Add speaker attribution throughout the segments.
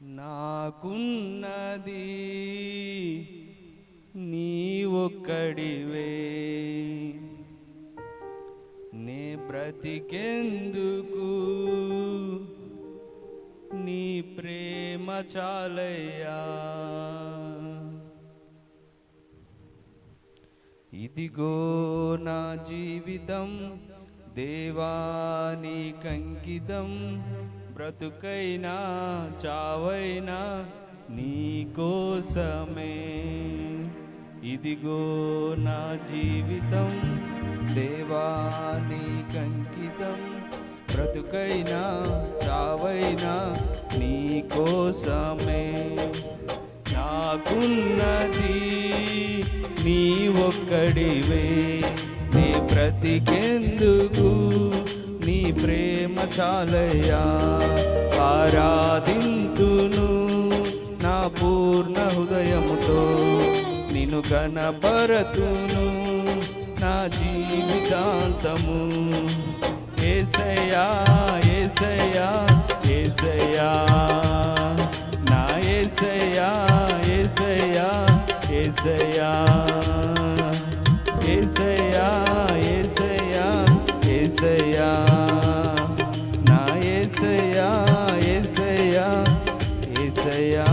Speaker 1: నాకున్నది నీ ఒక్కడివే, నే బ్రతికెందుకు నీ ప్రేమ చాలయ్యా. ఇదిగో నా జీవితం దేవా నీకంకితం, బ్రతుకైనా చావైనా నీ కోసమే. ఇదిగో నా జీవితం దేవా నీకంకితం, బ్రతుకైనా చావైనా నీ కోసమే. నాకున్నది నీ ఒక్కడివే, నీ బ్రతికెందుకు నీ ప్రేమ చాలయ్యా. ఆరాధింతును నా పూర్ణ హృదయముతో, నిన్ను కనపరతును నా జీవితాంతము. యేసయ్యా యేసయ్యా యేసయ్యా, నా యేసయ్యా యేసయ్యా యేసయ్యా, యేసయ్యా యేసయ్యా యేసయ్యా, నా యేసయ్యా యేసయ్యా యేసయ్యా.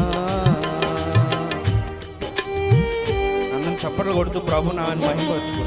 Speaker 1: అందరం చప్పట్లు కొడుతూ ప్రభు నామమును మహిమపరచుకో.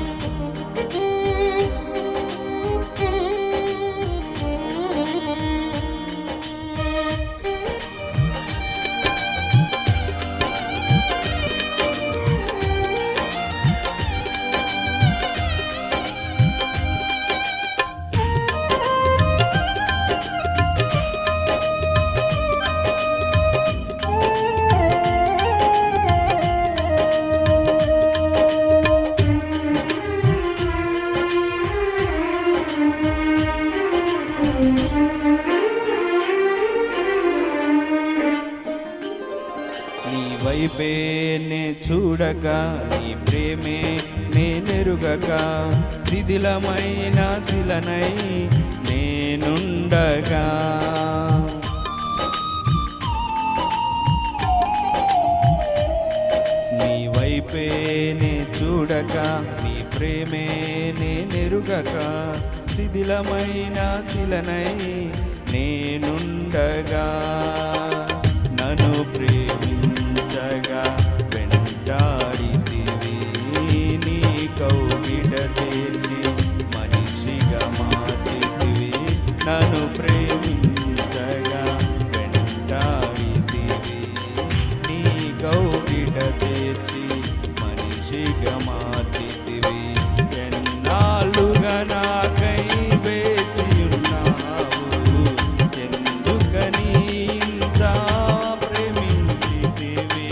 Speaker 1: నీ వైపే నే చూడక, నీ ప్రేమే నేనెరుగక, శిథిలమైన శిలనై నేనుండగా. నీ వైపే నే చూడక, నీ ప్రేమే నేనెరుగక, శిథిలమైన శిలనై నేనుండగా. నన్ను ప్రేమించగా వెంటాడితివి, నీ కౌగిట చేర్చి మనిషిగా మార్చితివి. నన్ను ప్రేమించగా వెంటాడితివి, నీ కౌగిట చేర్చి మనిషిగా మార్చితివి. ఎన్నాళ్ళుగా నాకై వేచి ఉన్నావు, ఎందుకని ఇంత ప్రేమించితివి.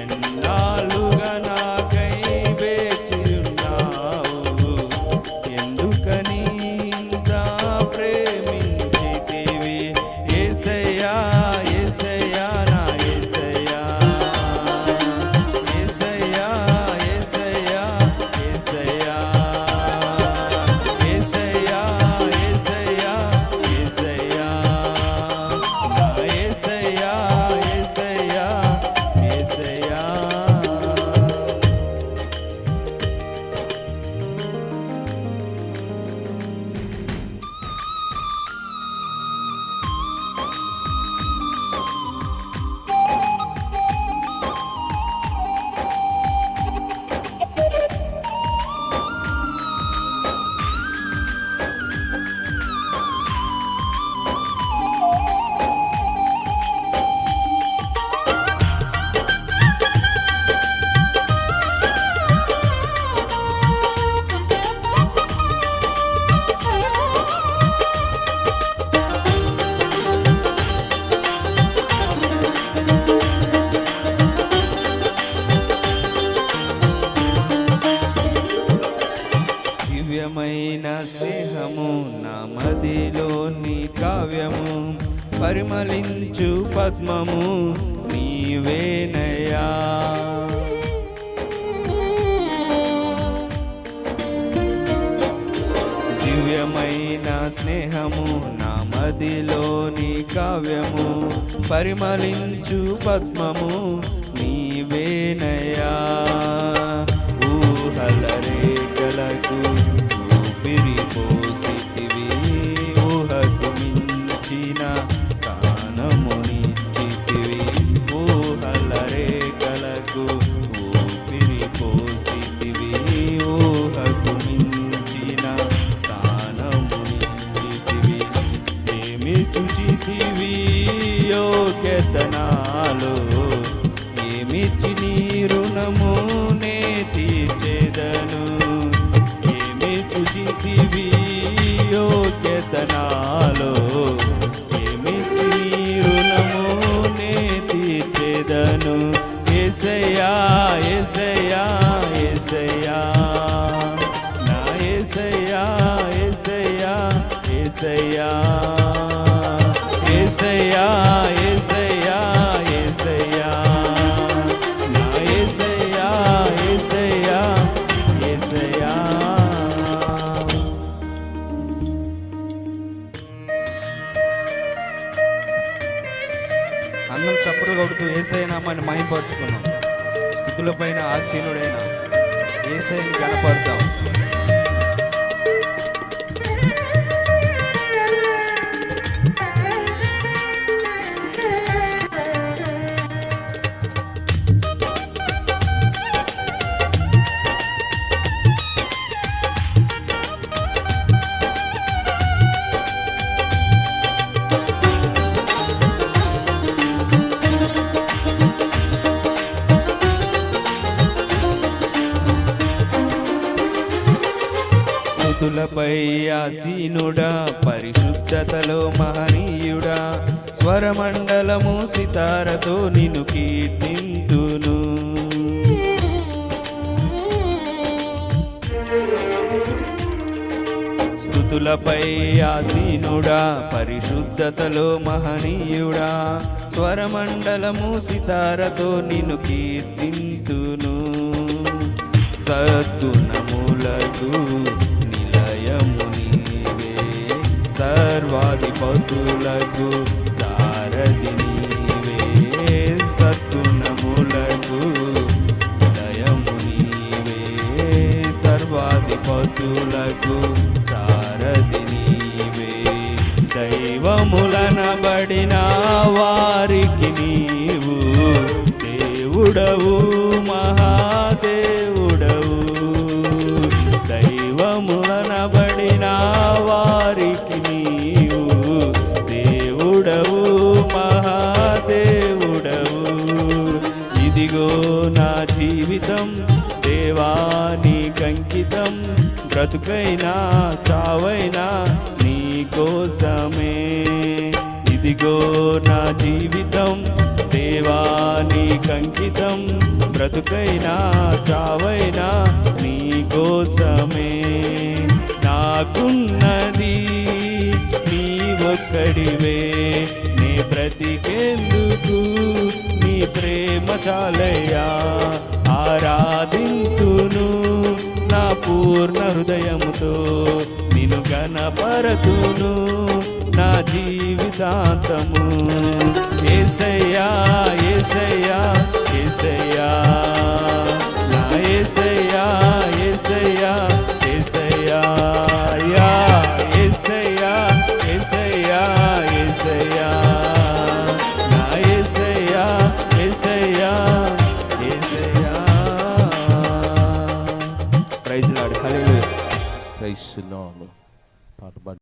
Speaker 1: ఎన్నాళ్ళుగా నాకై వేచి ఉన్నావు, ఎందుకని ఇంత ప్రేమించితివి. యేసయ్యా యేసయ్యా నా యేసయ్యా, యేసయ్యా యేసయ్యా యేసయ్యా, యేసయ్యా యేసయ్యా యేసయ్యా, నా యేసయ్యా యేసయ్యా యేసయ్యా. దివ్యమైన స్నేహము నా మదిలోని కావ్యము, పరిమళించు పద్మము నీవేనయ్యా. దివ్యమైన స్నేహము నా మదిలోని కావ్యము, పరిమళించు పద్మము నీవేనయా. ఊహల రేఖలకు ఊపిరి పోసితివి, ఊహకు మించిన ప్రాణమునిచ్చితివి. ఊహల రేఖలకు ఊపిరి పోసితివి, ఊహకు మించిన స్థానమునిచ్చితివి. ఏమి చుచితివి యోగ్యతనాలో, ఏమిచ్చి నీ రుణము నే తీర్చెదను. ఏమి చుచితివి యోగ్యతనాలో, ఏమిచ్చి నీ రుణము నే తీర్చెదను. యేసయ్యా యేసయ్యా యేసయ్యా, నా యేసయ్యా యేసయ్యా యేసయ్యా, యేసయ్యా యేసయ్యా యేసయ్యా, నా యేసయ్యా యేసయ్యా యేసయ్యా. అందరం చప్పట్లు కొడుతూ యేసయ్య నామాన్ని మహిమపరుచుకున్నాం. స్తుతులపైన ఆసీనుడైన యేసయ్యని కనపడతాం. స్తుతులపై ఆసీనుడా, పరిశుద్ధతలో మహనీయుడా, స్వరమండలము సితారతో నిన్ను కీర్తింతును. స్తుతులపై ఆసీనుడా, పరిశుద్ధతలో మహనీయుడా, స్వరమండలము సితారతో నిన్ను కీర్తింతును. సద్గుణములకు నిలయము నీవే, సర్వాధిపతులకు సారథి నీవే. సద్గుణములకు నిలయము నీవే, సర్వాధిపతులకు సారథి నీవే. దైవములనబడిన వారికి నీవు దేవుడవు, మహాదేవుడవు. దైవములనబడిన వారికి నీవు దేవుడవు, మహాదేవుడవు. ఇదిగో నా జీవితం దేవానికంకితం, బ్రతుకైనా చావైనా నీ కోసమే. ఇదిగో నా జీవితం దేవానికంకితం, బ్రతుకైనా చావైనా నీ కోసమే. నాకున్నది నీ ఒక్కడివే, నే బ్రతికేందుకు నీ ప్రేమ చాలయ్యా. ఆరాధింతును నా పూర్ణ హృదయముతో, నిన్ను గణపరతును నా జీవితాంతము. యేసయ్యా యేసయ్యా యేసయ్యా, నా యేసయ్యా యేసయ్యా యేసయ్యా, యా యేసయ్యా యేసయ్యా యేసయ్యా, నా యేసయ్యా యేసయ్యా యేసయ్యా. Praise lord, hallelujah.
Speaker 2: Praise the lord. పాట పాడు.